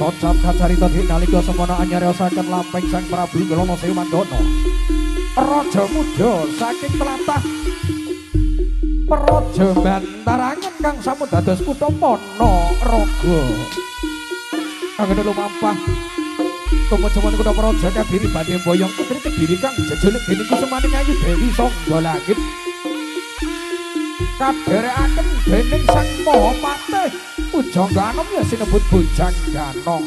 Kocap kacarita dinalika semana anyariosaken lamping Sang Prabu Kelana Sewu Mandana. Raja muda saking tlatah Praja Bantarangan kang sampun dados kutha Panaraga. Kangge lumampah tumejaman kutha Praja Kediri badhe boyong putri Kediri kang jejuluk dening Kusumani Ayu Dewi Sangga Langit. Kadherekaken dening Sang Mahapatih Pujangganom ya sinebut Bujangganom.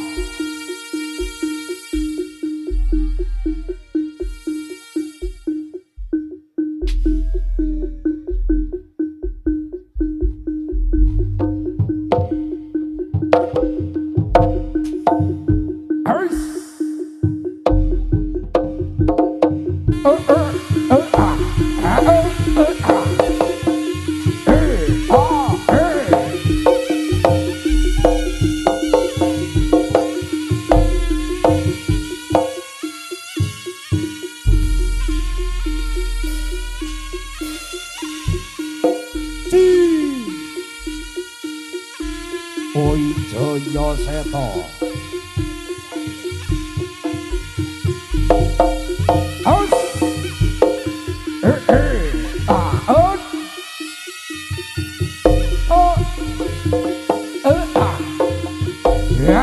Oi Jaya Seta. Aus. Out. Oh. Ya.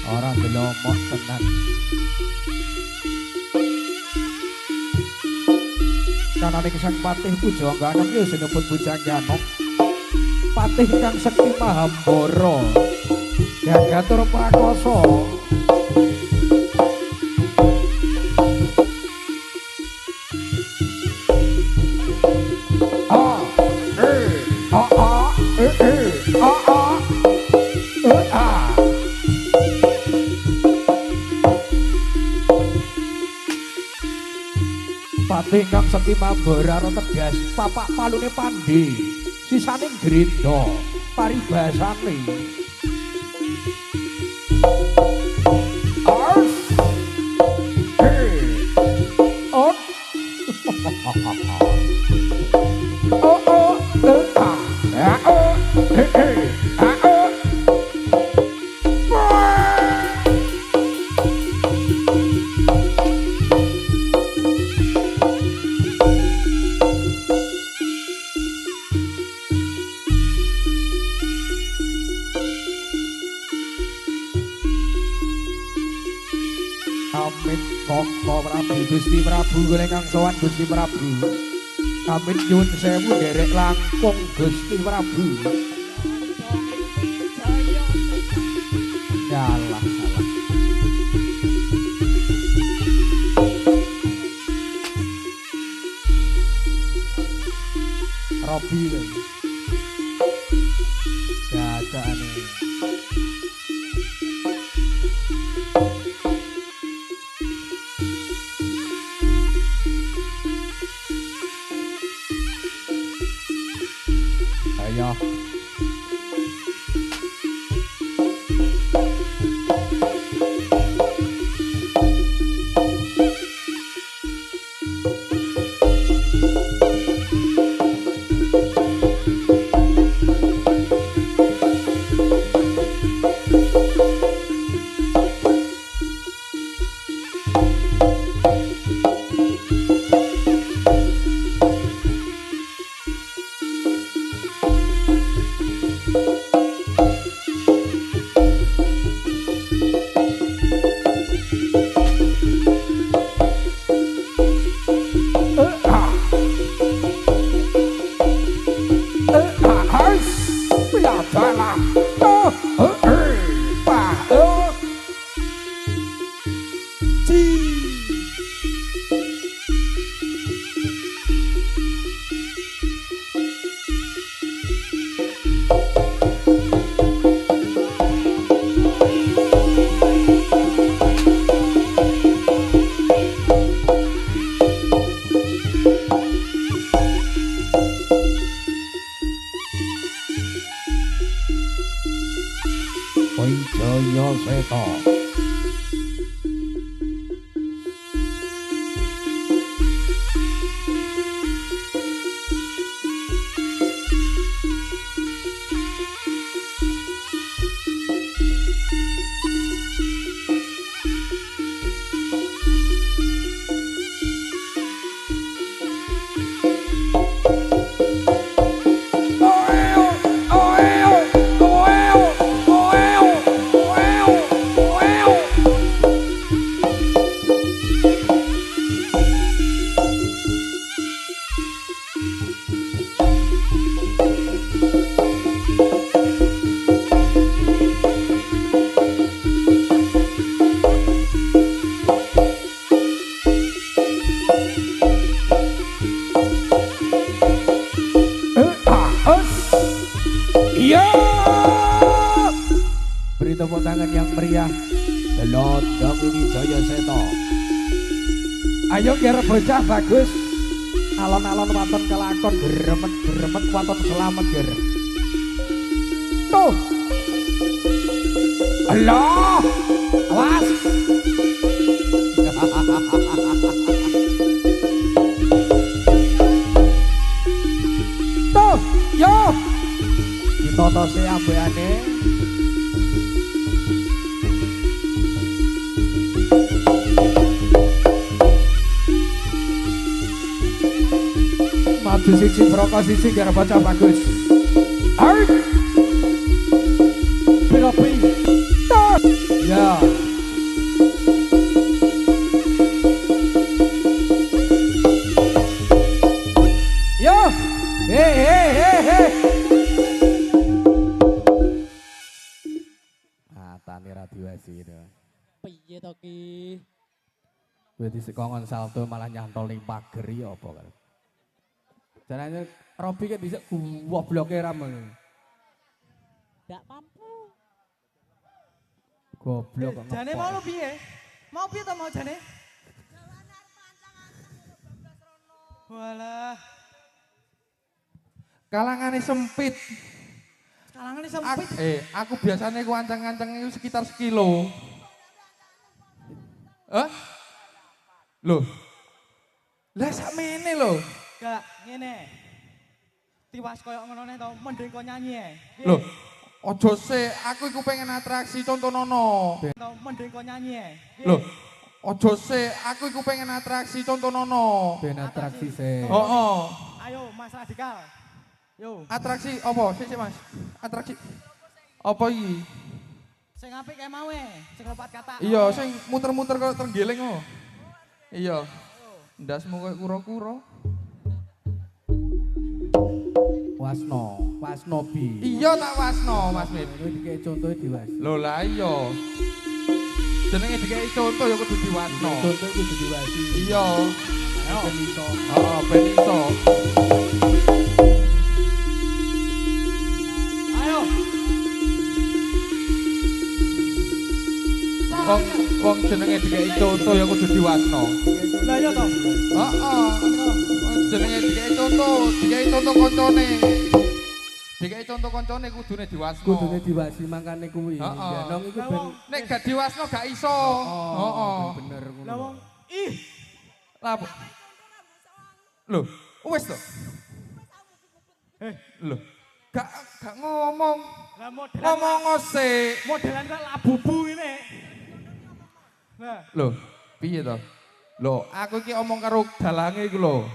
Ora delomok tenan. Kanane Sang Patih Pujangganom ya sinebut Bujangganom. Patih kang sekti Mahambara. Jagatur Prakasa. Patih kang sekti Mahambara tegas papak palune pandhe sisaning grenda paribasane ars oh Amit Koko Prabu Gusti Prabu ingkang sowan Gusti Prabu. Amit nyuwun sewu nderek langkung Gusti Prabu. Yalah salah. Robi lho. Gacane. Ayo. Jaya Seta. Tepuk tangan yang meriah Gelondong Wijaya Seta. Ayo kira bocah bagus alon-alon waton kelakon geremet waton selamat ger. Tuh Allah awas tuh yo ditotose ambeane. Maju siji broko siji gara baca bagus. Hai. Piropi. Ya. Yo. He. Ah, tani radiasi itu. Piye to ki? Kowe disekongon salto malah nyantol ning pager ya apa kan? Jangan Robi kan bisa goblok ramen. Ndak mampu. Goblok kok. Jane mau lu piye? Mau piye to mau jane? Walah. Kalangane sempit. Kalangane sempit. Aku biasanya ku ancang-ancang itu sekitar sekilo. Loh. Lah sakmene lho. Gak ngene. Tiwas koyo ngono to, mending kok nyanyi ae. Loh, aja sik, aku iku pengen atraksi contonono. Mending kok nyanyi ae. Loh, aja sik, aku iku pengen atraksi contonono. Ben atraksi sik. Oh. Ayo Mas Radikal. Yo. Atraksi apa? Sik Mas. Atraksi apa iki? Sing apik kae mau sing lompat kata. Iya, sing muter-muter kok terenggeleng oh. Iya. Ndasmu koyo kura-kura. Wasno bi. Iya tak wasno Mas Mip. Kowe dikek contohe diwas. Lho lah iya. Jenenge dikeki contoh ya kudu diwasno. Contoh kudu diwasi. Iya. Ayo ben iso. Heeh, ben iso. Ayo. Wong jenenge dikeki contoh ya kudu diwasno. Lah iya to. Heeh. Jenenge dikeki contoh koncone. Dikeki contoh koncone kudune diwasno. Kudune diwasi mangkane kuwi. Ya nong iku ben nek gak diwasno gak iso. Heeh. Bener ngono. Lah wong ih. Lah apa? Loh, wis to. Loh, gak ngomong. Lah modelan Ngomong sik. modelan kok labubu ngene. Nah, Loh, piye to? Loh, aku iki omong karo dalange iku lho.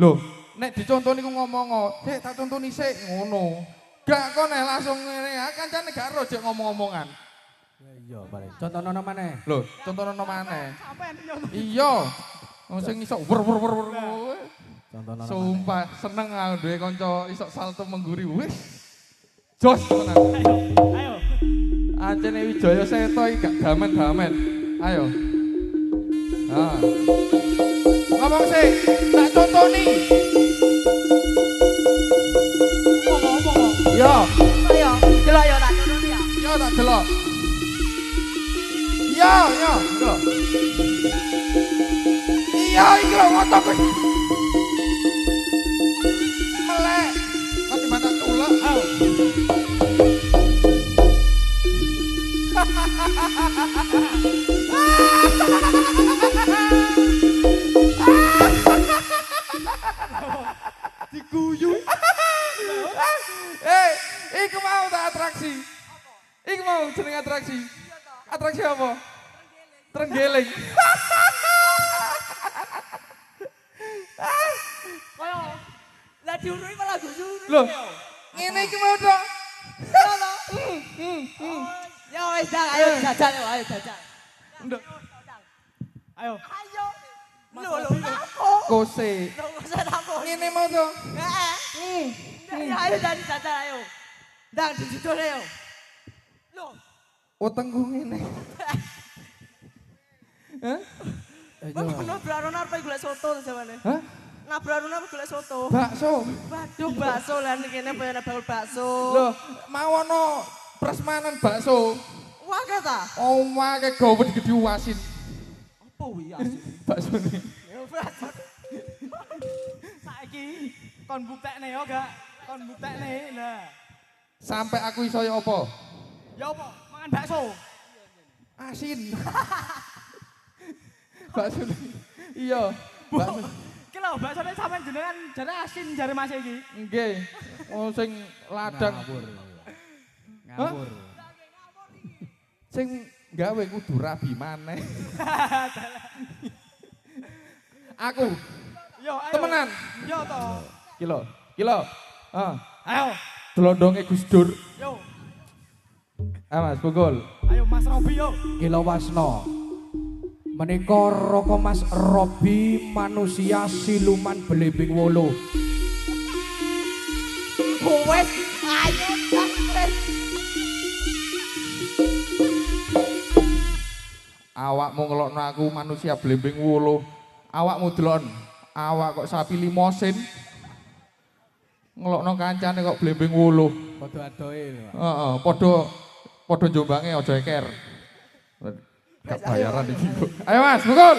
Loh, nek dicontoni ku ngomong, "Sik tak contoni sik," ngono. Gak kok nek langsung ngene, kancane gak ero jek ngomong-omongan. Iya, paling. Contohno maneh. Loh, contono maneh. sampean yo. Iya. Wong sing iso wer. Contohno. Sumpah seneng aku duwe kanca iso salto mengguri. Wis. Jos tenan. Ayo. Ancene Wijaya Seta iki gak damen-damen. Ayo. Nah. Ngomong sih, tak contoni. Ngomong. Yo. Ayo, delok yo tak contoni ya. Yo tak delok. Yo, delok. Iya, iki lho ngotok kuwi. Melek. Kok di mana tulek? Ayo. jeneng atraksi. Atraksi apa? Trenggeleng. Koyo lah diurui malah gusuri. Loh, ngene iki mau to. Ya wis dah, ayo jajal yo, ayo jajal. Nduk, Ayo. Ayo. Lho lho kose. Lho saya takut. Ngene mau to. Heeh. Ya ayo jadi jajal ayo. Ndang dijudul yo. Lho. Wetengku ngene. Hah? Bang nabrak arep golek soto jawane. Hah? Nabrak arep golek soto. Bakso. Waduh bakso lah kene pengen bakul bakso. Loh, mau ono prasmanan bakso. Wah kata. Oma ke gawe gede wasin. Apa wi asin? Bakso nih. Saiki kon buktekne yo gak? Kon buktekne lah. Sampai aku iso ya apa? Ya apa? Mangan bakso. Asin. Bakso nih. Iya. Bakso. Ki lho baksone sampean jenengan jare asin jare Mas iki. Nggih. Oh sing ladang. Ngawur. Sing gawe kudu rabi maneh. Aku Yo ayo. temenan. Yo to. Kilo. Ayo. Delondonge Gus Dur. Yo. Mas pukul. Ayo Mas Robi yo. Kilo Wasno. Menika Roko Mas Robi manusia siluman belimbing wolo. Wes ayo wes. Awakmu ngelokno aku manusia belimbing wolo. Awakmu delon. Awak kok sapi limosin. Ngelokno kancane kok belimbing wolo. Padha adohe lho. Heeh, padha jombange aja eker. Gak bayaran iki kok. Ayo Mas, pukul.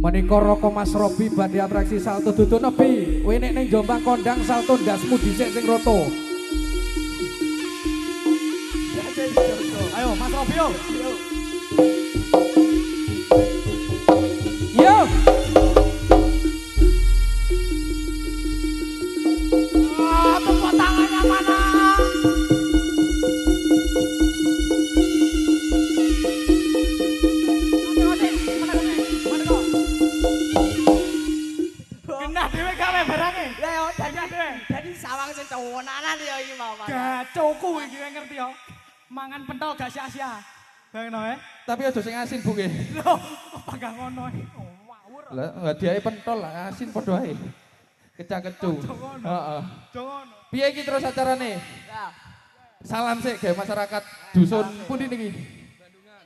Menika Roko Mas Robi badhe atraksi salto dudu nebi. Kowe nek ning Jombang kondang salto ndasmu dhisik sing roto. Ayo Mas Robi yo. Yo. Tepuk tangannya mana? Genah dhewe gawe barange. Lah yo jadi sawang sing cowonanan yo iki mau. Gacoku iki ngerti yo. Mangan pentol gak sia-sia. Bayangno Tapi aja sing asin Bu nggih. Lho, apa gak ngono? Ngawur. Lah hadiahe pentol lah asin padha ae. Kecak-kecu. Heeh. Jangan. Piye iki terus acarane? Nah, Salam sik gawe masyarakat dusun pundi niki? Bandungan.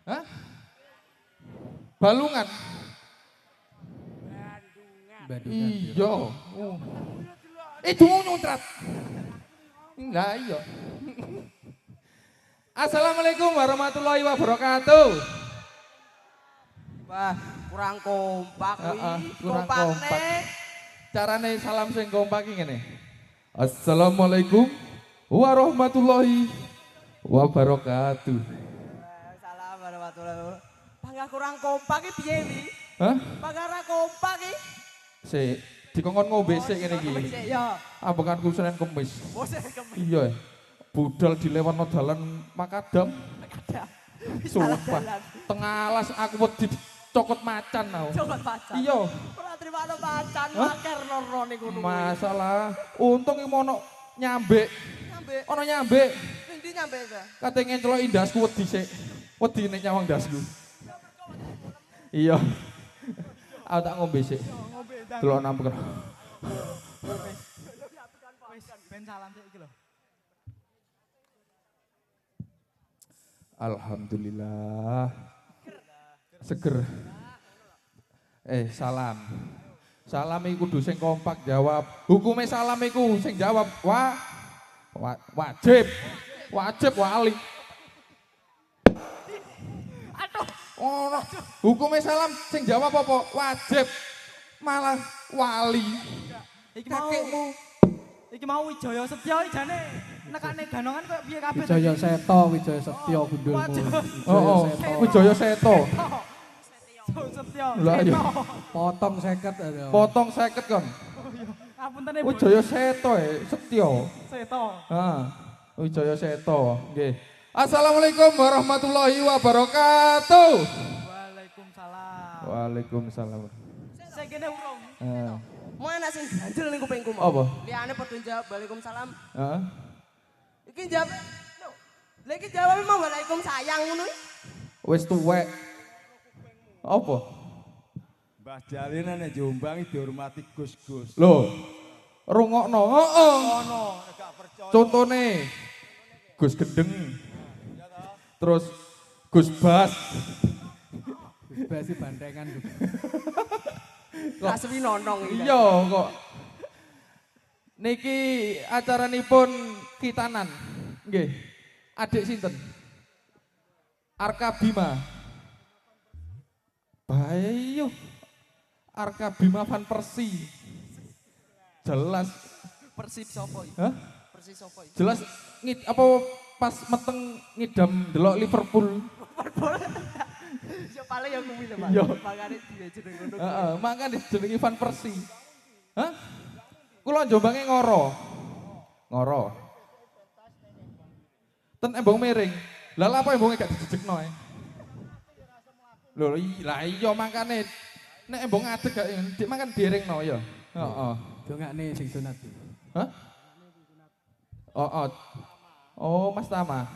Hah? Balungan. Iya. Itu nyuntrat. Lah iya. Assalamualaikum warahmatullahi wabarakatuh. wah kurang kompak Heeh, kuwi. kurang Kompakne. kompak. Carane salam sing kompak iki ngene. Assalamualaikum warahmatullahi wabarakatuh. Salam warahmatullahi wabarakatuh. Pangga kurang kompak iki piye wi? Hah? Pangga ra kompak iki. Sik, dikongkon ngombe sik ngene iki. Ya. Ambekanku Senin Kemis. Bose kemis. Iya. Budal dilewatno dalan Makadam. Sumpah. Tengah alas aku wedi dicokot macan tau. Coba pacan. Iya. Ora terima ada pacan, Hah? maker loro niku. Masalah. Untung iki mono nyambe. Nyambe. Ono nyambe. Ning ndi nyambe ta? Kate ngencelok indasku wedi sik. Wedi nek nyawang ndasku. Iya. Aku tak ngombe sik. Ngombe ndang. Delok nampen. Wis ben salam sik iki lho. Alhamdulillah. Seger. Salam. Salam iku kudu sing kompak jawab. Hukume salam iku sing jawab wajib. Wajib wali. Aduh, Ono. Hukume salam sing jawab apa? Wajib. Malah wali. iki mau Kakekmu. iki mau Wijaya Setya iki jane nekane ganongan koyo piye kabeh. Wijaya Seto, Wijaya Setya gundulmu. Oh, Wijaya Seto. Setya. Lah iya. Potong 50 aja. Potong 50 kon. Apuntene Bu. Wijaya Seto Setya. Seto. Heeh. Wijaya Seto. Nggih. Assalamualaikum warahmatullahi wabarakatuh. Waalaikumsalam. Waalaikumsalam. Saya kene urung. Mau enak sing ganjel ning kupingku mau. Apa? Liane padha jawab Waalaikumsalam. Heeh. Iki jawab. Lha iki jawab mau Waalaikumsayang ngono. Wis tuwek. Apa? Mbah Jalin nek Jombang dihormati Gus-gus. Lho. Rungokno. Heeh. Ono nek gak percaya. Contone Gus Gendeng. Terus Gus Bas. Gus Basi bandengan. Lah sewi nonong iki. Iya kok. Niki acaranipun kitanan. Nggih. Adik sinten? Arka Bima. Bayu. Arka Bima Van Persie. Jelas. Persib sapa iki? Hah? Persis sapa iki? Jelas apa pas meteng ngidam delok Liverpool. Ya paling ya kuwi lho, Pak. Iya. Makane dia jeneng ngono. Heeh, makane jenenge Van Persie. Hah? Kula Jombange ngoro. Ngoro. Ten embong miring. Lah lha apa embonge gak dijejekno ae? Lho lah iya makane nek embong adeg gak dik makan diringno ya. Heeh. Dongakne sing sunat. Hah? Oh, oh Mas Tama.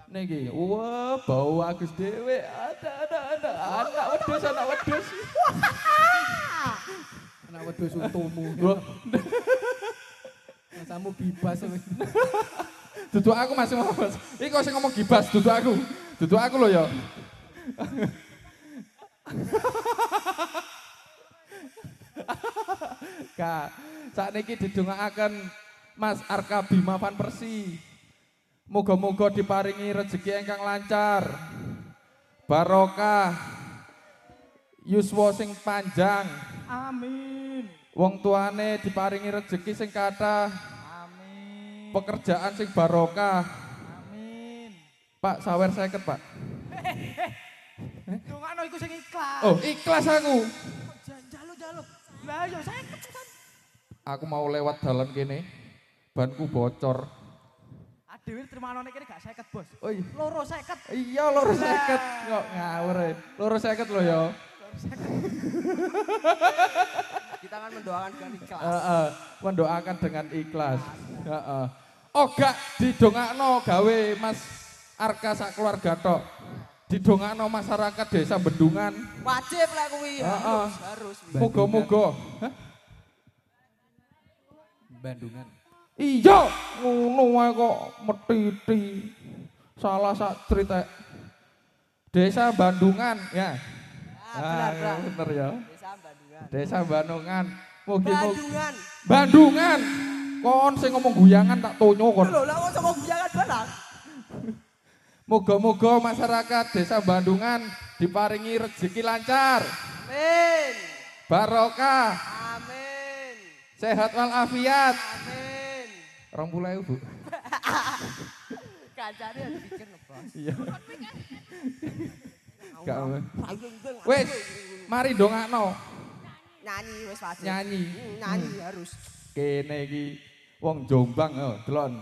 Niki, wah bau Agus dhewe. Ada. Anak wedhus. Anak wedhus untumu. Loh, Masamu bibas. duduk aku masih mau Mas. Iki kok sing ngomong gibas, duduk aku. Duduk aku lho ya. Kak, sakniki didongakaken Mas Arka Bima Van Persie. Moga-moga diparingi rezeki ingkang lancar. Barokah. Yuswa sing panjang. Amin. Wong tuane diparingi rezeki sing kathah. Amin. Pekerjaan sing barokah. Amin. Pak, sawer 50, Pak. Dongakno iku sing ikhlas. Oh, ikhlas aku. Jaluk. Lah yo saya keputan. Aku mau lewat dalan kene. Banku bocor. Adewe termanone kene gak 50, Bos. Oh iya. Loro 50. Iya, loro 50. Kok ngawur ae. Loro 50 lho ya. Kita kan mendoakan dengan ikhlas. Mendoakan dengan ikhlas. Heeh. Oh gak didongakno gawe Mas Arka sak keluarga tok. Didongakno masyarakat desa Bendungan. Wajib lah kuwi. Harus. Muga-muga. Hah? Bandungan. Iya, ngono wae kok metiti. Salah sak cerita. Desa Bandungan ya. Benar. Bener ya. Desa Bandungan. Desa Bandungan. Mugi-mugi. Bandungan. Bandungan. Kon sing ngomong guyangan tak tonyo kon. Lho, lah kok sama guyangan barang. Moga-moga masyarakat desa Bandungan diparingi rezeki lancar, Amin. barokah, Amin. sehat walafiat. Amin. 20.000, Bu. Kancane ya dipikir lho, Bos. Iya. Gak apa. Panggung. Wes, mari dongakno Nyanyi wis wajib. nyanyi. Nyanyi harus. Kene iki wong Jombang, delon.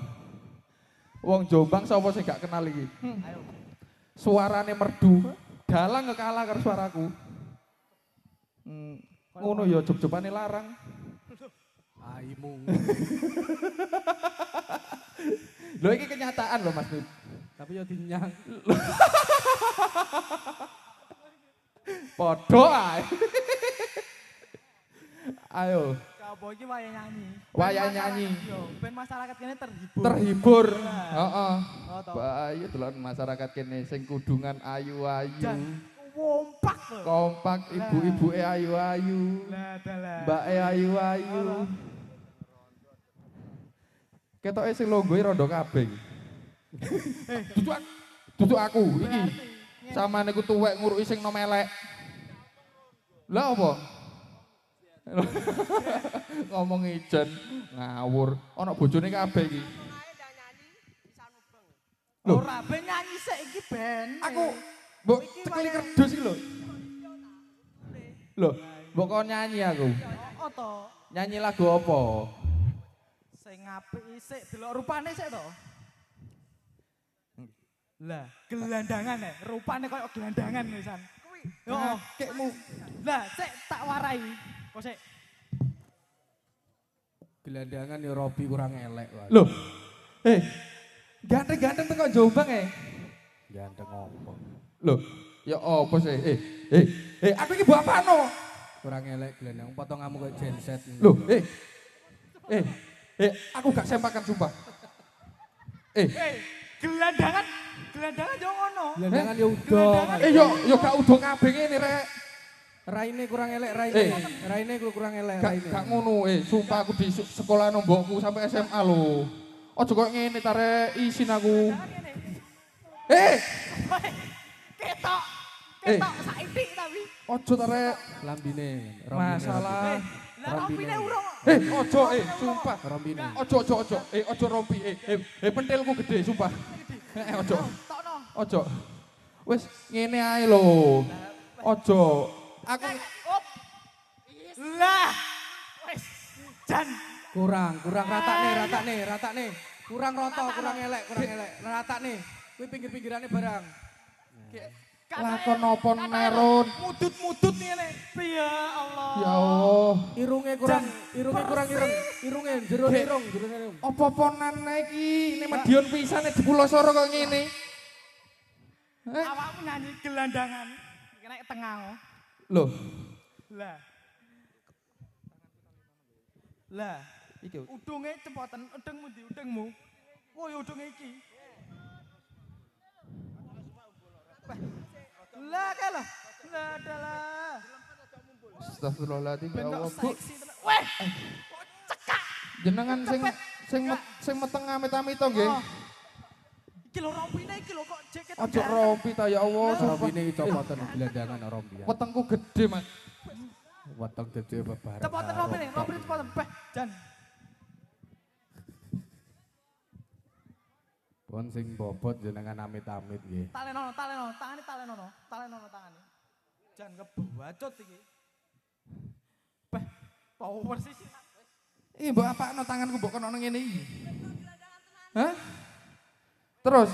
Wong Jombang sapa sing gak kenal iki? Ayo. Suarane merdu, dalang kalah karo suaraku. Ngono ya job-jobane larang. Aimu. Lho iki kenyataan lho Mas Nip. Tapi yo dinyang. Podo ae. Ayo, Apa iki wayah nyanyi? Wayah nyanyi. Yo, ben masyarakat kene terhibur. terhibur. Heeh. Oh, toh. Bayu delon masyarakat kene sing kudungan ayu-ayu. Dan wompak lho. Kompak ibu-ibuke ayu-ayu. Lah dalah. Mbake ayu-ayu. Ketoke sing longgoe rondo kabeh. Duduk aku iki. Samane ku tuwek nguruki sing nom elek. Lah apa? Ngomong ijen ngawur. Ana bojone kabeh iki. Loh. Ora ben nyanyi sik iki ben. Aku mbok cekeli kerdus iki lho. Lho, mbok kon nyanyi aku. Oh to. Nyanyi lagu apa? Sing apik sik delok rupane sik to. Lah, gelandangan ya, rupane koyo gelandangan wisan. Kuwi. Yo, Kakekmu. lah sik tak warai. Kok sik. Gelandangan ya Robi kurang elek wae. Loh. Ganteng-ganteng teko Jombang Ganteng opo? Loh, ya apa sih? Aku iki mbok apano? Kurang elek gelandang potonganmu kayak genset. Loh, aku gak sempakan sumpah. Gelandangan yo ngono. Gelandangan ya udah. Yo gak udo kabeh ngene rek. Raine kurang elek raine. Raine kurang elek raine. Gak ngono, sumpah aku di sekolah nombokku sampai SMA lho. Ojo kok ngene ta rek, isin aku. Ketok saiki tapi. Ojo ta rek. Lambine. Masalah. Lah rompine urung. Ojo sumpah. Rombine. Ojo. Ojo rompi. Pentilku gede sumpah. Ojo. Tokno. Ojo. Wis ngene ae lho. Ojo. Aku Lah. Wis. Jan. Kurang rata nih. Kurang elek. Rata nih. Kuwi pinggir-pinggirannya barang. lakon apa Nerun. Mudut-mudut ngene. Ya Allah. Ya Allah. Irunge kurang ireng. Irunge jero irung. Apa-apa nane iki? Ini Madiun pisane Jepulosoro kok ngene. Awakmu nyanyi gelandangan. Kena tengah kok. Loh, Lah. iki Udunge cepoten, udengmu ndi udengmu? Oh ya udunge iki. Lah kalah. Lah adalah. Astagfirullahaladzim ya Allah. Bu, Weh. Cekak. jenengan sing meteng amit-amit to nggih. Iki lho rompine iki lho kok jaket. Aja rompi ta ya Allah. Rompine copoten gelandangan rompi. Wetengku gede, Mas. Weteng gede bebareng. Cepoten rompine cepoten. Beh, Jan. Pun sing bobot jenengan amit-amit nggih. Talenono, tangane talenono tangane. Jan kebacut iki. Beh, tau persis. Mbok apakno tanganku mbok kono ngene iki. Hah? Terus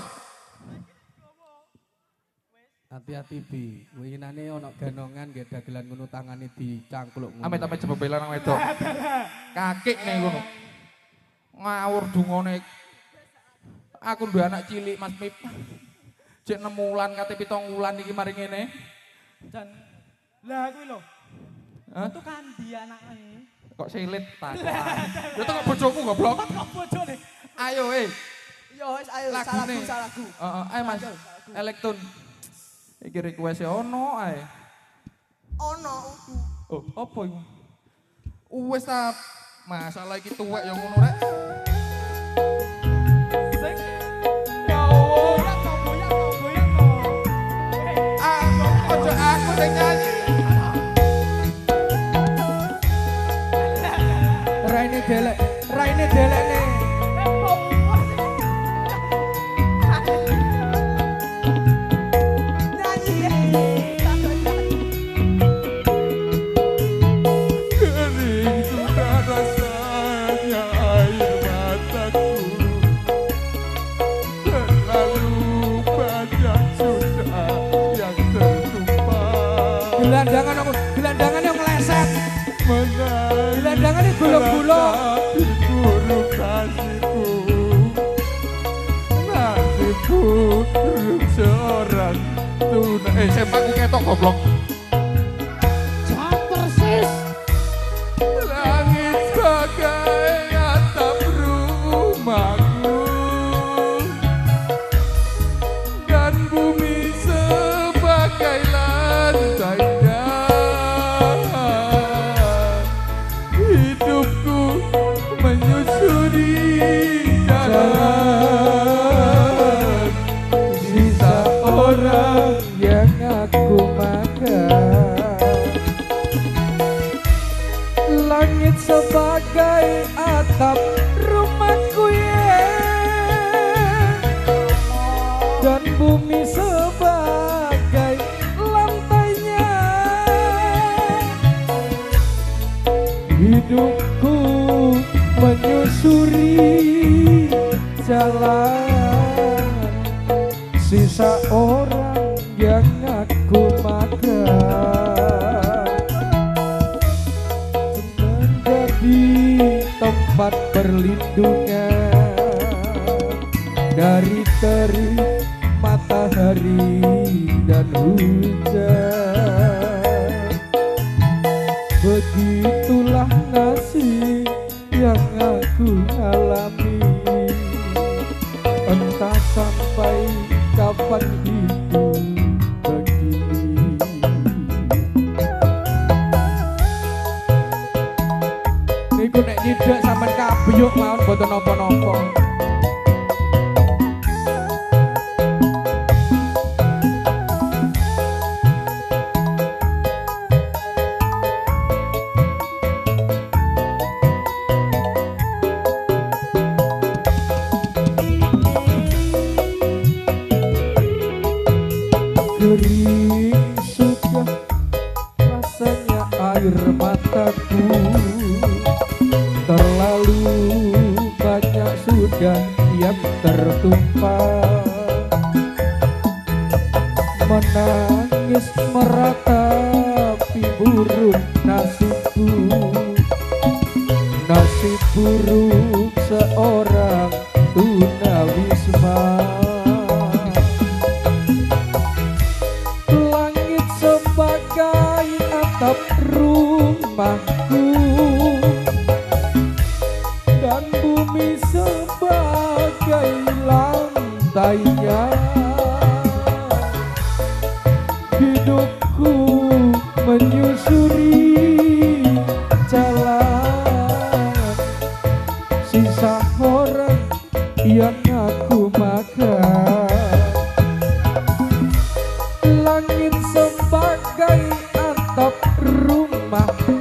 Hati-hati Bi, winginane ana ganongan nggih dagelan ngono tangane dicangkluk ngono. amit-amit jebel lanang wedok. Kakik nih ngono. Ngawur dungane. Aku duwe anak cilik Mas Mip. Cek 6 wulan kate 7 wulan iki mari ngene. Jan. Lah kuwi lho. Hah? Itu kan dia anaknya. Kok silit takon. Ya tengok bojoku goblok. Kok bojone? Ayo Yo wis ayo Lagune. salahku. Ayo Mas. Elektron. Iki request e ono ae. Ono Oh, apa iku? Wis ta masalah iki tuwek ya ngono rek. Sing. Ya Allah, kok goyang kok. Ojo aku sing nyanyi. Raine delek nih. Kering sudah rasanya air mataku. Terlalu banyak sudah yang tertumpah. Gelandangan yang meleset. Gelandangan ini gulung-gulung. Buruk kasihku. Nasibku buruk seorang tuna. Sempaku ketok goblok. Langit sebagai atap rumahku dan bumi sebagai lantainya. Hidupku menyusuri jalan sisa orang yang aku makan. Langit sebagai atap rumahku ya, dan bumi sebagai lantainya. Hidupku menyusuri jalan sisa orang yang aku makan menjadi tempat perlindungan dari terik matahari dan hujan. Begitulah nasib yang aku alami, entah sampai kapan hidup begini. Niku nek nyidak sampean kabiyuk mawon boten napa-napa. Kering sudah rasanya air mataku, terlalu banyak sudah yang tertumpah. Menangis meratapi buruk nasibku, nasib buruk seorang tunawisma. Sebagai atap rumahku dan bumi sebagai lantainya, hidupku menyusuri jalan sisa orang yang aku makan. Langit sebagai atap rumahku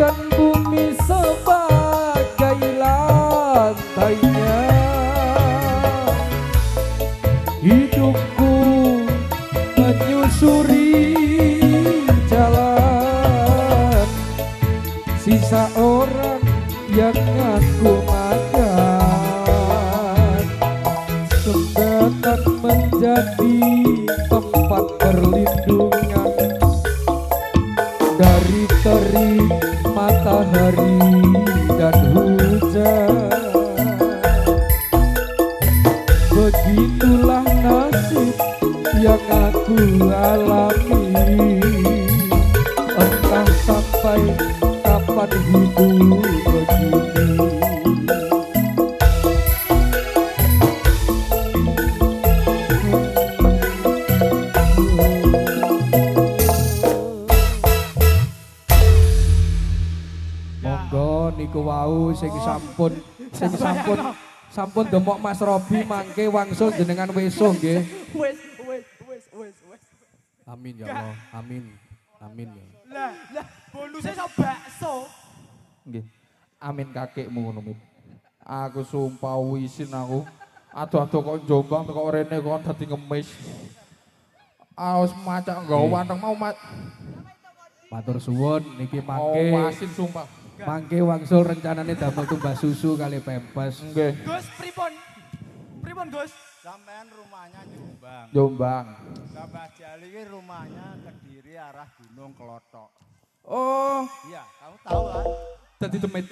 dan bumi sebagai lantainya, hidupku menyusuri jalan sisa orang yang aku makan. Sebatas menjadi tempat perlindungan dari terik matahari dan hujan. Begitulah nasib yang aku alami, entah sampai kapan hidup begini. Niku wau sing sampun demok Mas Robi mangke wangsul jenengan wesuh nggih. Wes. Amin ya Allah. Amin. Amin ya. Lah, bonusnya so bakso. Nggih. Amin kakekmu ngono Mit. Aku sumpah wisin aku. Ado-ado kok Jombang teko rene kok dadi ngemis. Aos macak nggawa wanteng mau mat. Matur suwun niki Oh, mangke. wasin sumpah. Mangke wangsul rencanane damel tumbas susu kali pempes. Nggih. Gus, pripun? Pripun, Gus? Sampean rumahnya Jombang. Jombang. Mbah Jali ini rumahnya Kediri arah Gunung Klotok. Oh, Iya, kamu tahu kan? dadi demit.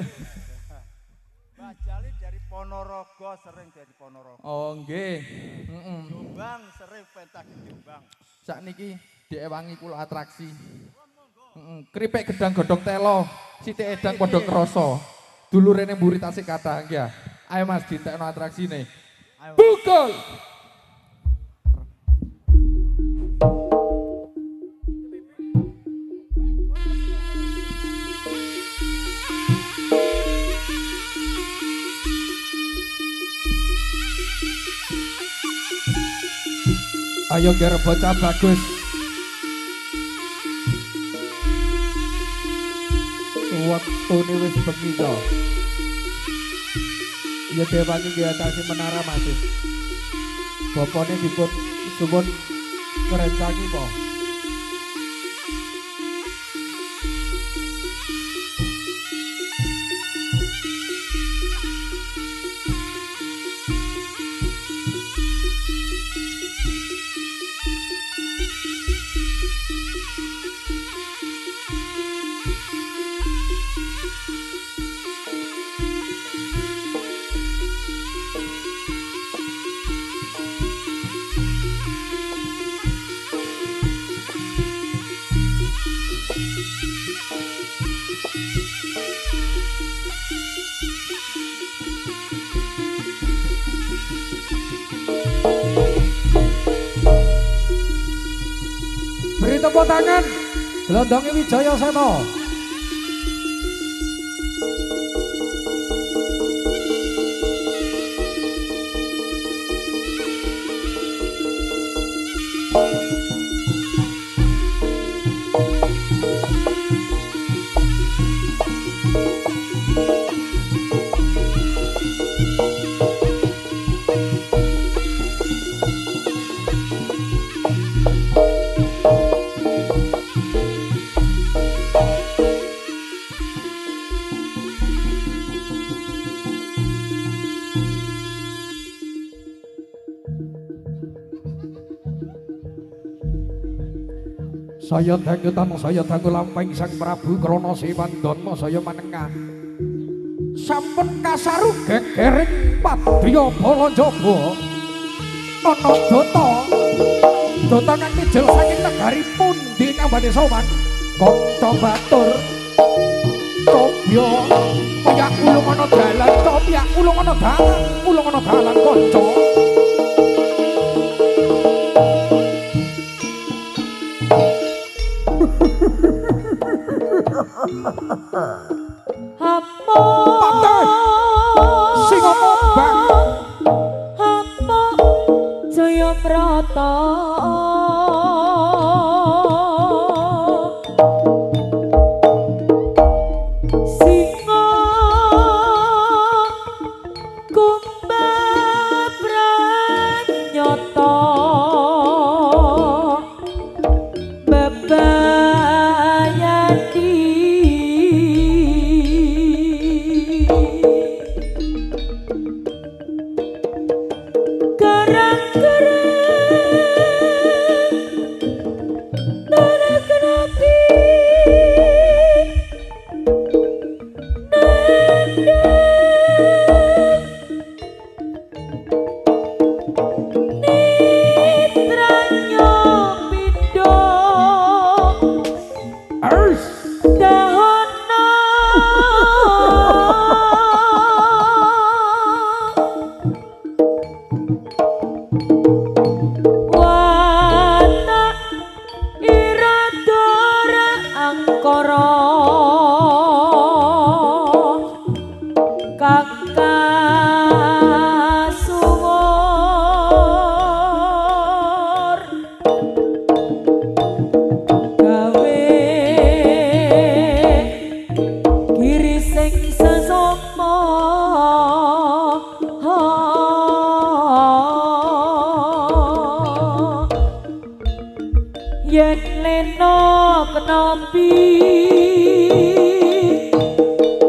Mbah Jali dari Ponorogo, sering dari Ponorogo. Oh, nggih. Jombang sering pentas di Jombang. Sakniki diewangi kula atraksi. Kripik gedang godhong telo, sithik edang padha krasa. Dulurene mburi tasik kathah ya. Ayo Mas ditekno atraksine. Ayo. Pukul. Ayo ger bocah bagus. Waktune wis bengi to. Ya dewangi nggih atase menara masih. Bapane dipun suwun ngrencani po. tepuk tangan. Gelondonge Wijaya Sena. Saya dangdutan saya dangdu lampahing Sang Prabu krana Sewandana saya manengah. Sampun kasaru gegering padya bala njaba. Ana dota. Dota kang kijel saking negari pundi kambane sowan? Kanca batur. Cobya kaya ulung ana dalan, cobya ulung ana dalan kanca. Apa Pantai sing ngobang apa Jayabrata singa kumbabranyata yen lena kenapi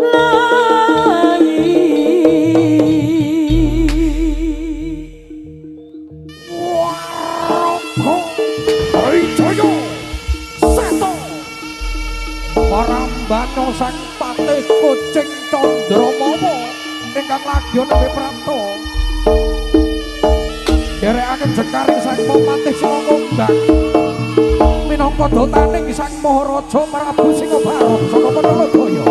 lai waroko Wijaya Seta Parambana sang patih Kucing Candramawa ingkang lagya nembe prapta derekaken jekaring sang Patih Singombang minangka dotaning Sang Maharaja Prabu Singobarong saka Panalagaya.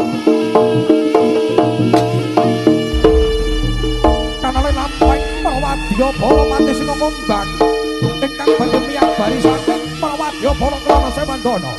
Kanale lampahing prawadya bala Patih Singombang ingkang badhe miyabari saking prawadya bala krana Sewandana.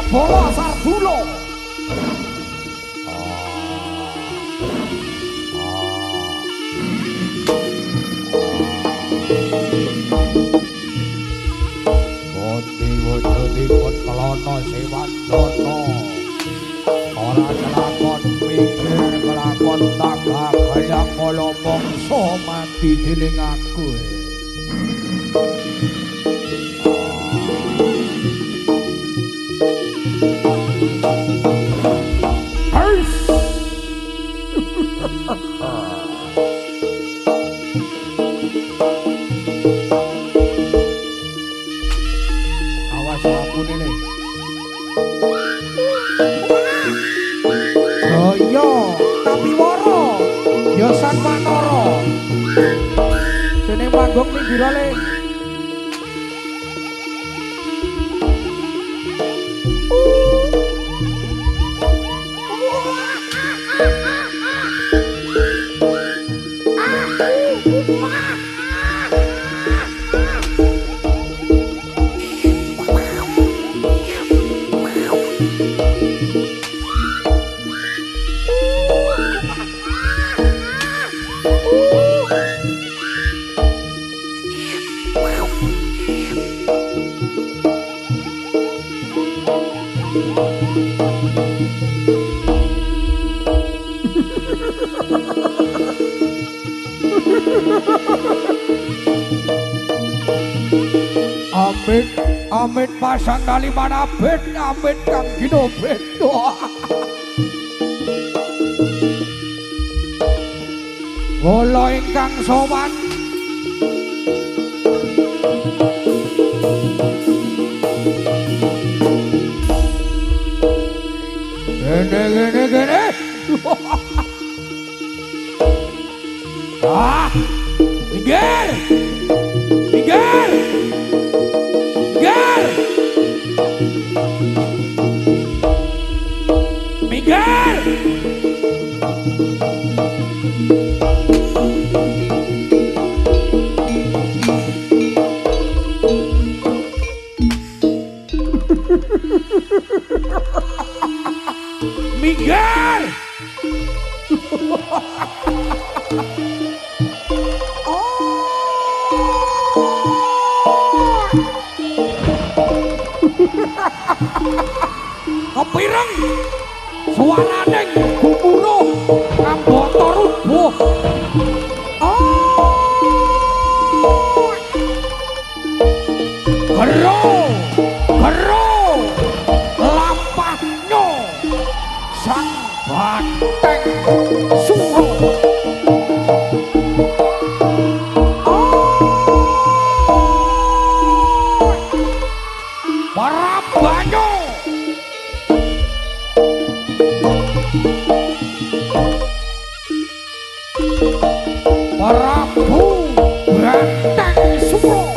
Bola Sardulo. Ana Sewandana ora kelakon mikir kelakon tagak kaya kala mangsa mati dening aku. Awas ampun ini. Oh iya, tapi waro. Ya sang manara. Dene manggung ning dirale. Amit pasang kali mana bet, amit kang gino bet. Kula ingkang sowan gene. Ah, minggir. Minggir! Kepireng suarane gumuruh kambata rubuh. Gero lampahnya sang banteng suruh. Para banyu Prabu banteng suruh.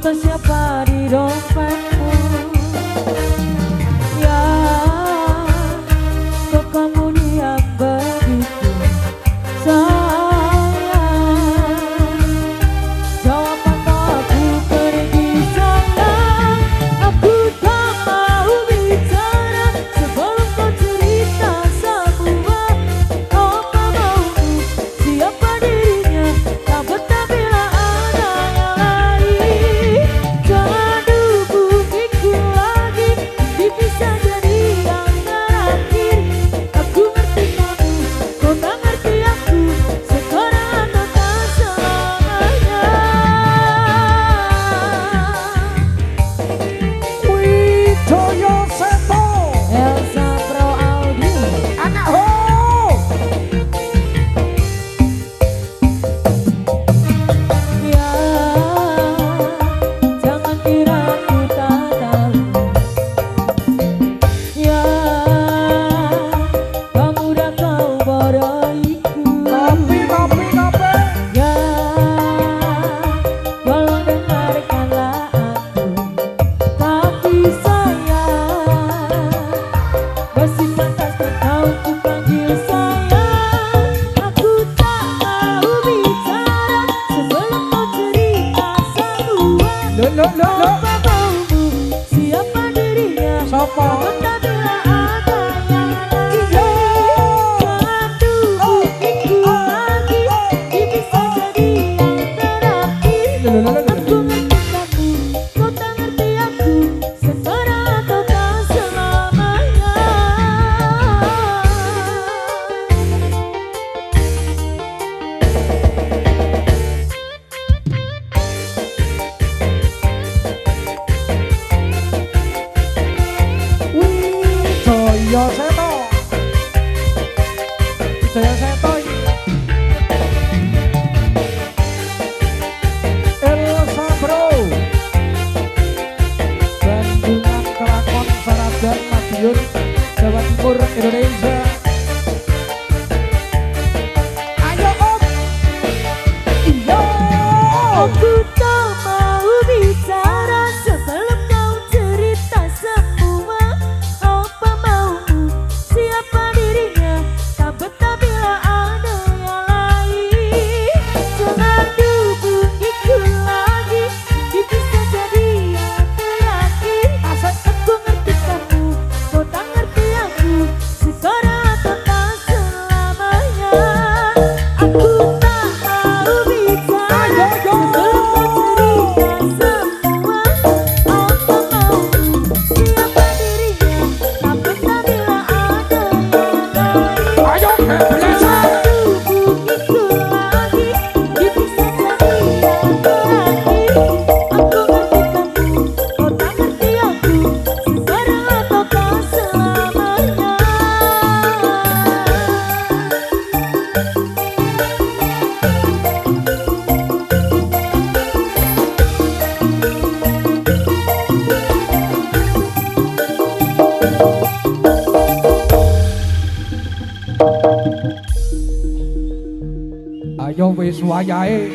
Foto siapa di dompetmu? Ya, kok kamu diam begitu sayang? Jawab atau aku pergi sayang. Aku tak mau bicara sebelum kau cerita semua. Apa maumu? Siapa dirinya? Tak betah bila ada yang lain. Jangan hubungiku lagi, ini bisa jadi yang terakhir. Aku ngerti kamu, kau tak ngerti aku. Sekarang atau tak selamanya. Wijoyo Seto Elsa Pro Audio. anak ho Ya, jangan kira aku tak tahu. Ya, kamu dah kau bodohiku. kopi kopi kopi Ya, tolong dengarkanlah aku. Tapi sayang, masih pantas kau ku panggil sayang. Aku tak mau bicara sebelum kau cerita semua. lo Apa maumu? Siapa dirinya? Sopo? Tak bila ada yang lain. Jangan hubungiku lagi, ini bisa jadi yang terakhir. Aku ngerti kamu, kau tak ngerti aku. Sekarang atau tak selamanya. Wijoyo Seto Wijoyo Seto Elsa Bro Bandungan Kelakon Saradan Madiun Jawa Timur Indonesia. Ayo Om Iya Aku tak mau bicara sebelum kau cerita semua. Apa maumu? Siapa dirinya? Tak betah bila ada yang lain. Jangan hubungiku lagi, ini bisa jadi yang terakhir. Aku ngerti kamu, kau tak ngerti aku. Sekarang atau tak selamanya. Aku tak mau bicara sebelum kau cerita semua. Apa maumu? Siapa dirinya? Tak betah bila ada yang lain. Ayo Blesa Hubungiku lagi, ini bisa jadi yang terakhir. Aku ngerti kamu, kau tak ngerti aku. Sekarang atau tak selamanya. Ayo wis wayahe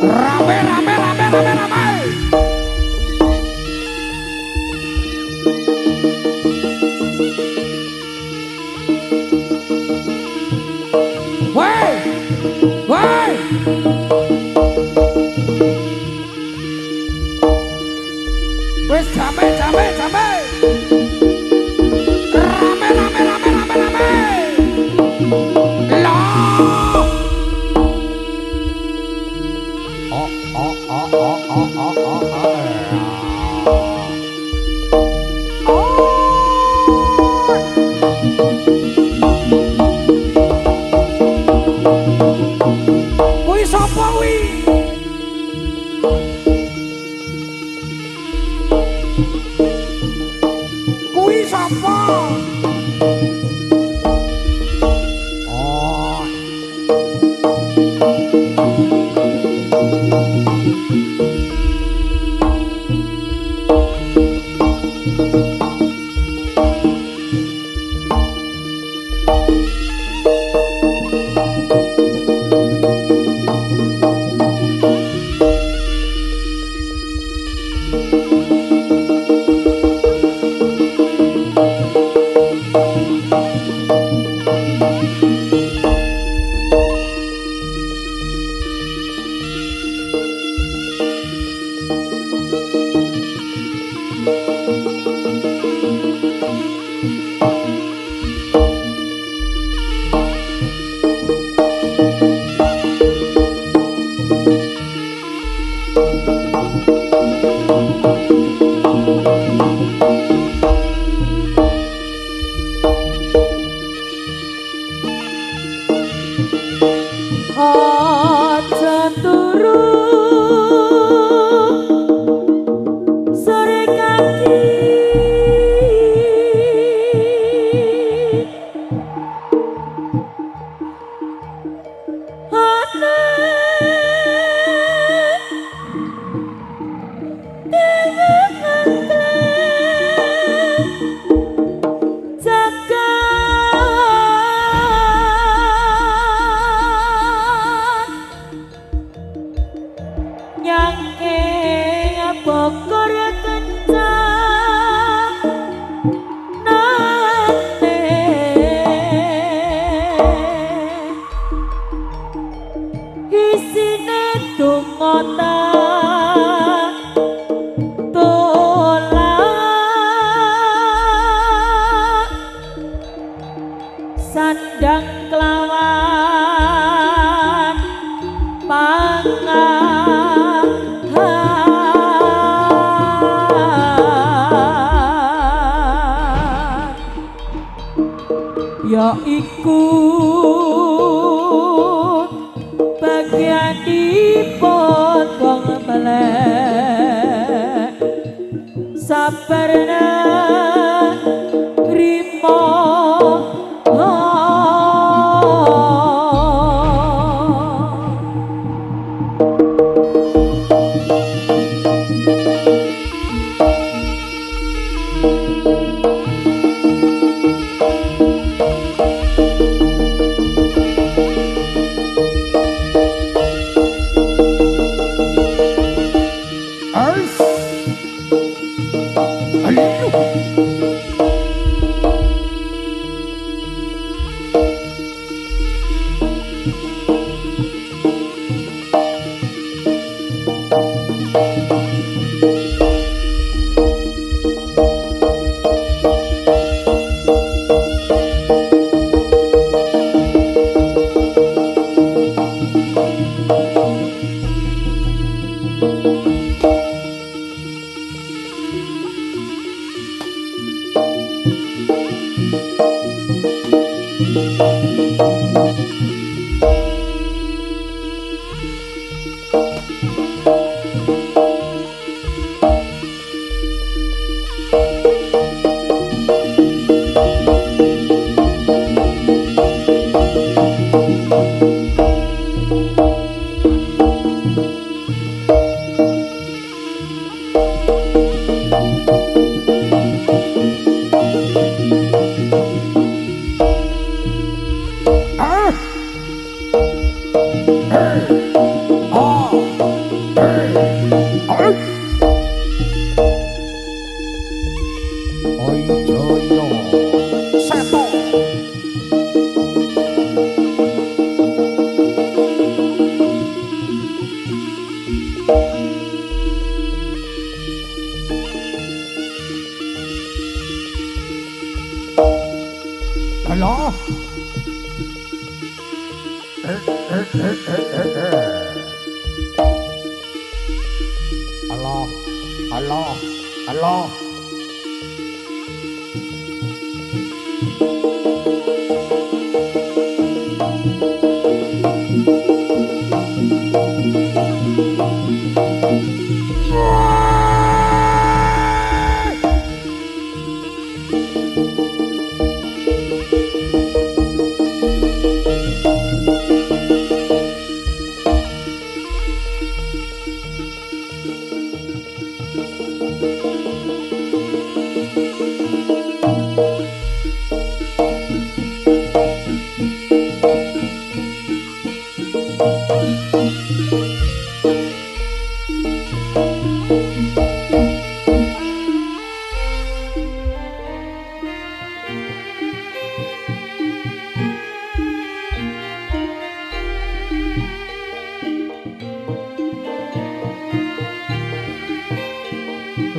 rame rame rame rame rame Woi woi wis jame jame jame rame rame rame rame rame lah oh oh oh oh oh oh oh kuwi sapa kuwi kuwi sapa oh sore kaki Bogor kencang nate isine dumata tolak sandang kelawan pangan ya iku bagianipun wong melek sabarna rimo Allah. Allah, Allah, Allah.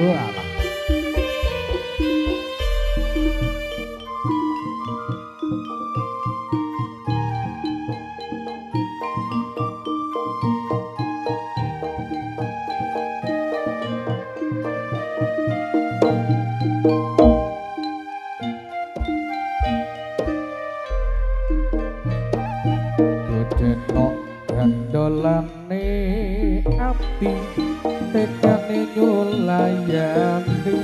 Walah. Denok gandolane ati tekane nyulayani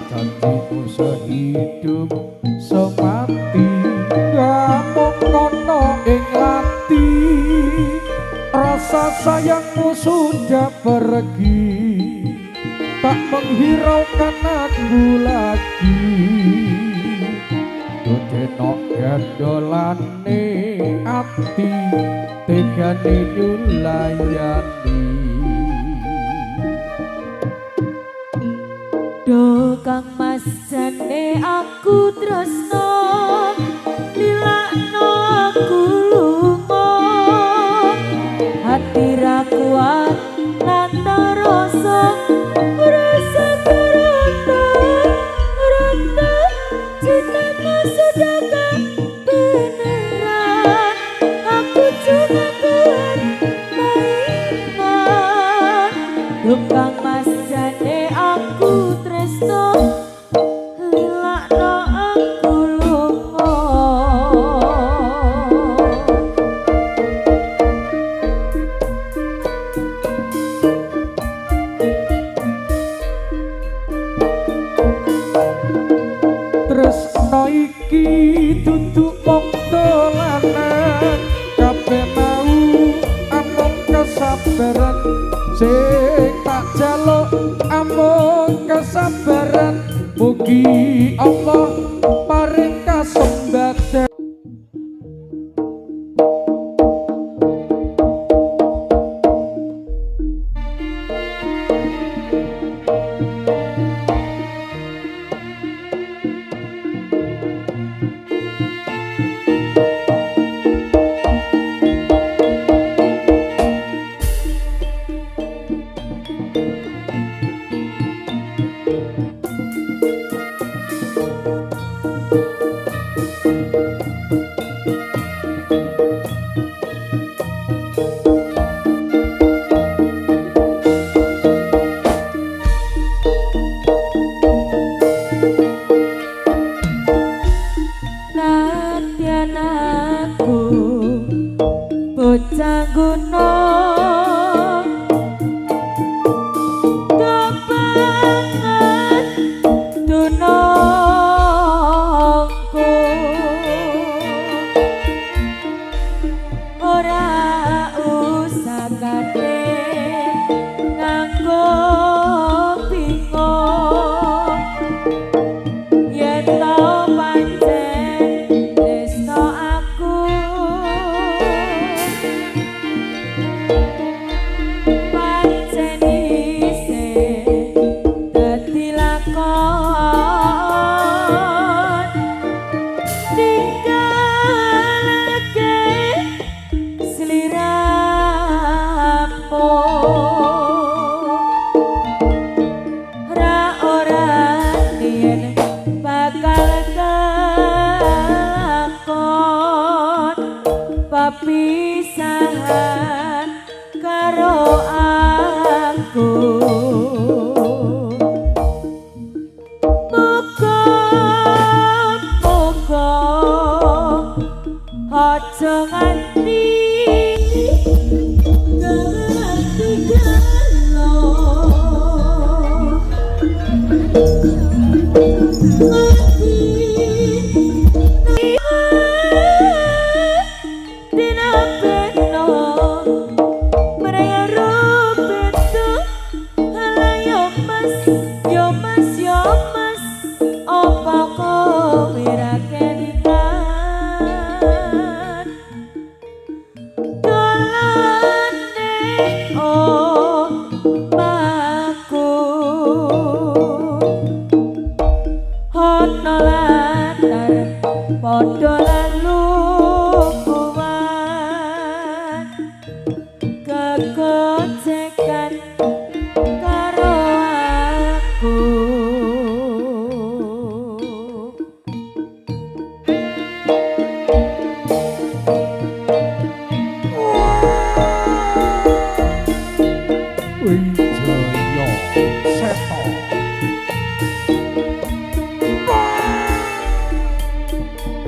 janjimu sehidup semati gamung kono ing lati rasa sayangmu sudah pergi tak menghiraukan aku lagi dodeno gandolane ati tegane nyulayani Do kang mas jane aku tresno lilakno aku lunga hati ra kuat lan rasa rata cintamu sudah gak beneran aku cuma kuat maiman Do kang mas jane aku tresno lilakno aku lunga tresno iki dudu mung dolanan kabeh mau amung kesabaran sing tak jaluk amung kesabaran mugi Allah paring kasembatan nadyan aku bocah gunung kebanget dunungku ora usah kate nganggo bingung yen tau pancen tresno aku pancen isih dadi lakon tinggalake sliramu ra ora yen bakal kelakon papisahan karo aku muga-muga aja nganti nganti galo Dina beno mereka rupetu hala yo mas apa kau wirake dikan dolane omahku ono latar padha lalu kuat kegocekan karo aku Wijaya Seta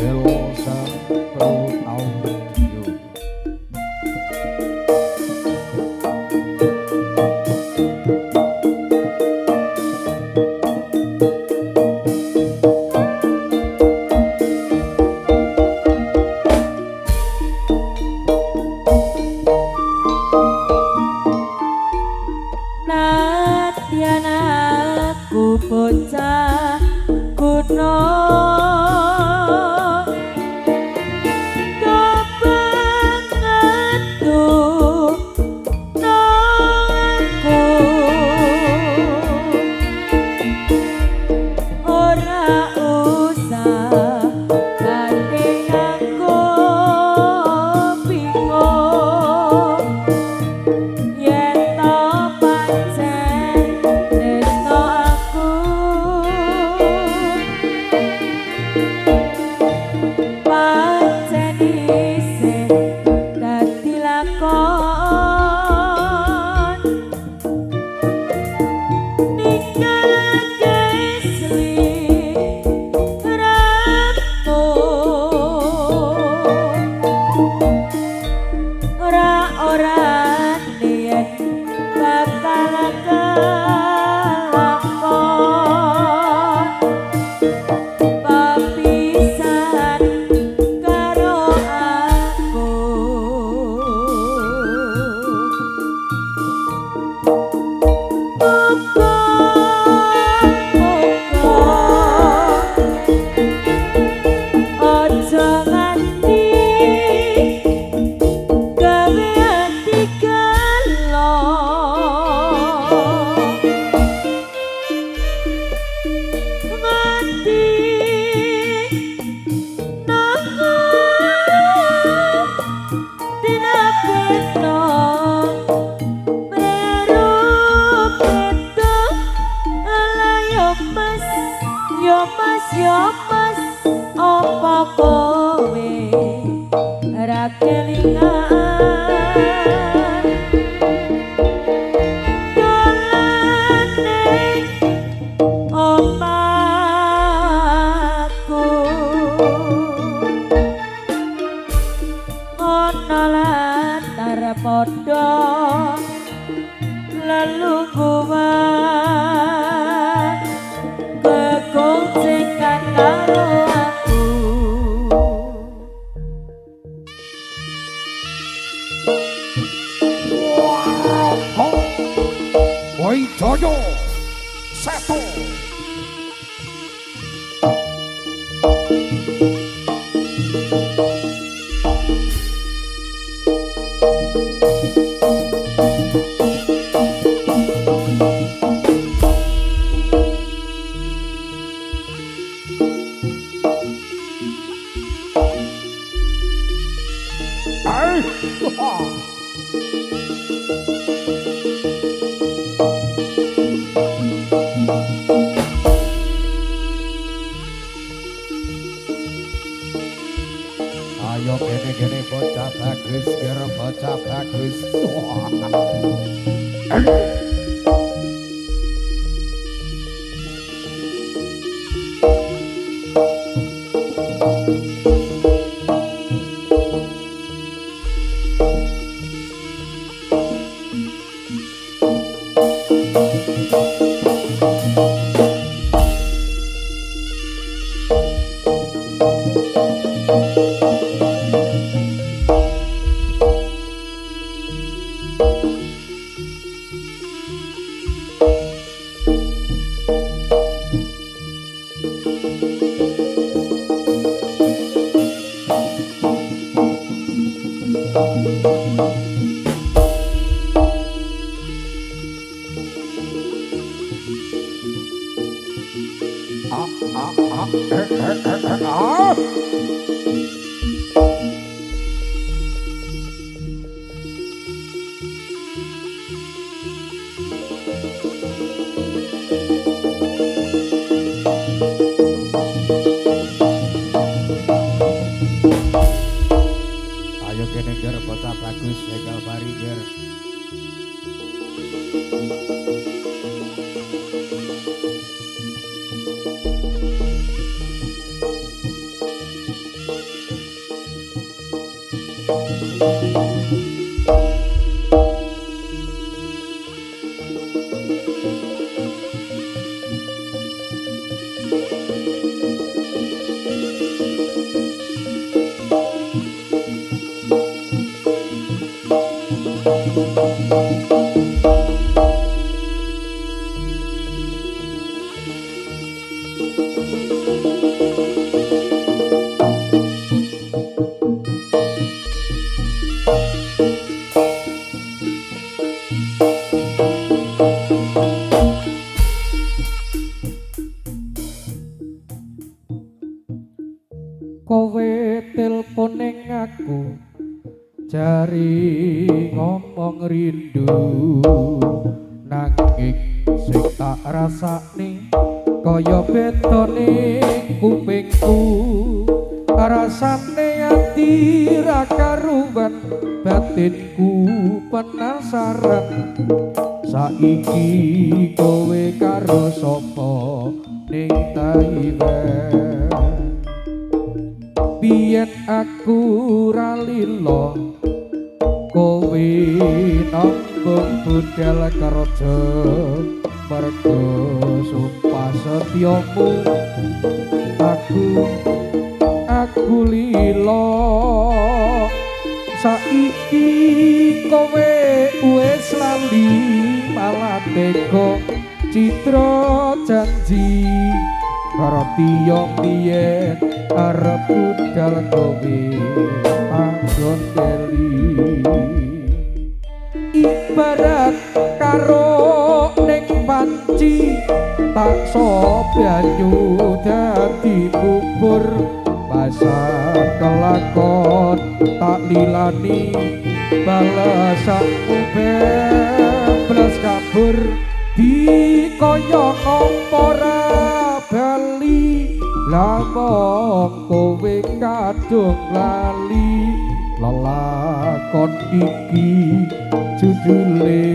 Elsa Pro Audio ora yen bakal kelakon papisan karo aku. Ojo nganti gawe ati gelo, nganti nanggu dinapeno meru peto ala yo mas apa kowe ra kelingan dolane omaku ana latar padha lelungguhan kegoncengan karo aku. Woi Joyo Seto ayo gene bocah bagus, kira bocah bagus. Ayo kene ger bocah bagus, legal bari ger. Kowe telpon ning aku jari ngomong rindu nanging sing tak rasani kaya betone kupingku rasane ati ra karuban batinku penasaran saiki kowe karo sapa ning Taiwan. Biyen aku ra lilo kowe nambung budal kerja mergo sumpah setyamu aku lila saiki kowe wis lali malah tega citra janji karo tiyang biyen arep budal kowe panggon deli ibarat karo ning panci tak so banyu dadi bubur pasar kelakon tak lilani balasanku beblas kabur dikaya ora bali lamong kowe kadung lali lelakon iki judule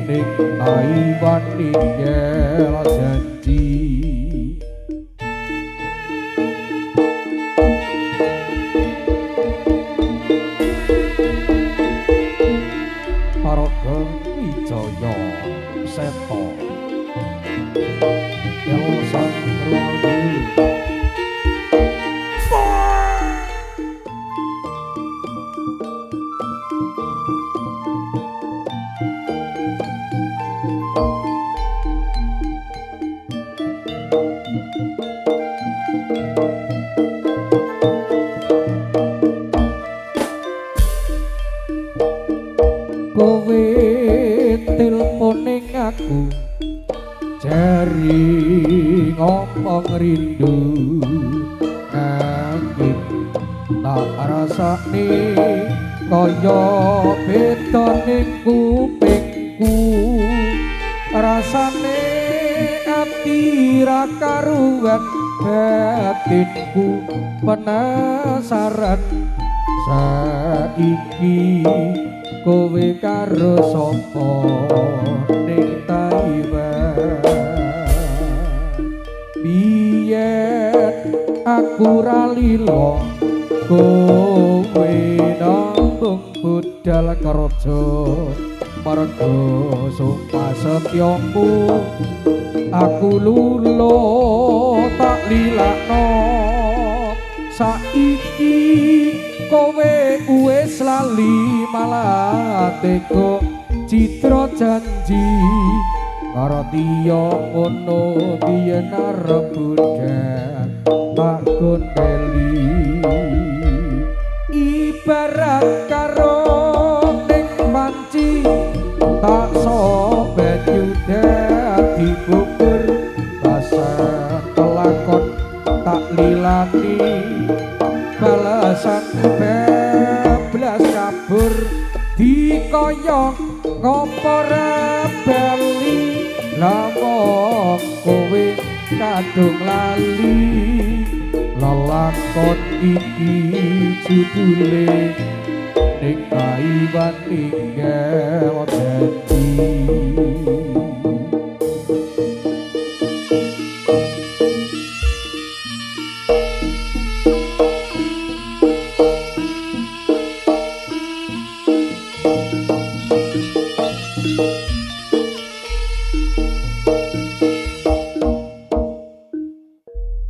ning Taiwan ninggal janji Paraga Wijaya Seta Elsa Ruanggu kowe tilpon ning aku jari ngomong rindu angin tak rasane kaya beda ning kupingku rasane ati ra karuan batinku penasaran saiki kowe karo sapa ning Taiwan biyen aku ra lila kowe nambung budal kerja mergo sumpah setyamu aku lulo tak lilakno saiki kowe wis lali malah tega citra janji karo tiyang ngono biyen arep budal tak gondeli ibarat karo ning panci tak so banyu dadi bubur rasa kelakon tak lilani balasan beblas kabur dikaya ngopora bali lamong kowe kadung lali lelakon iki judule ning Taiwan ninggal janji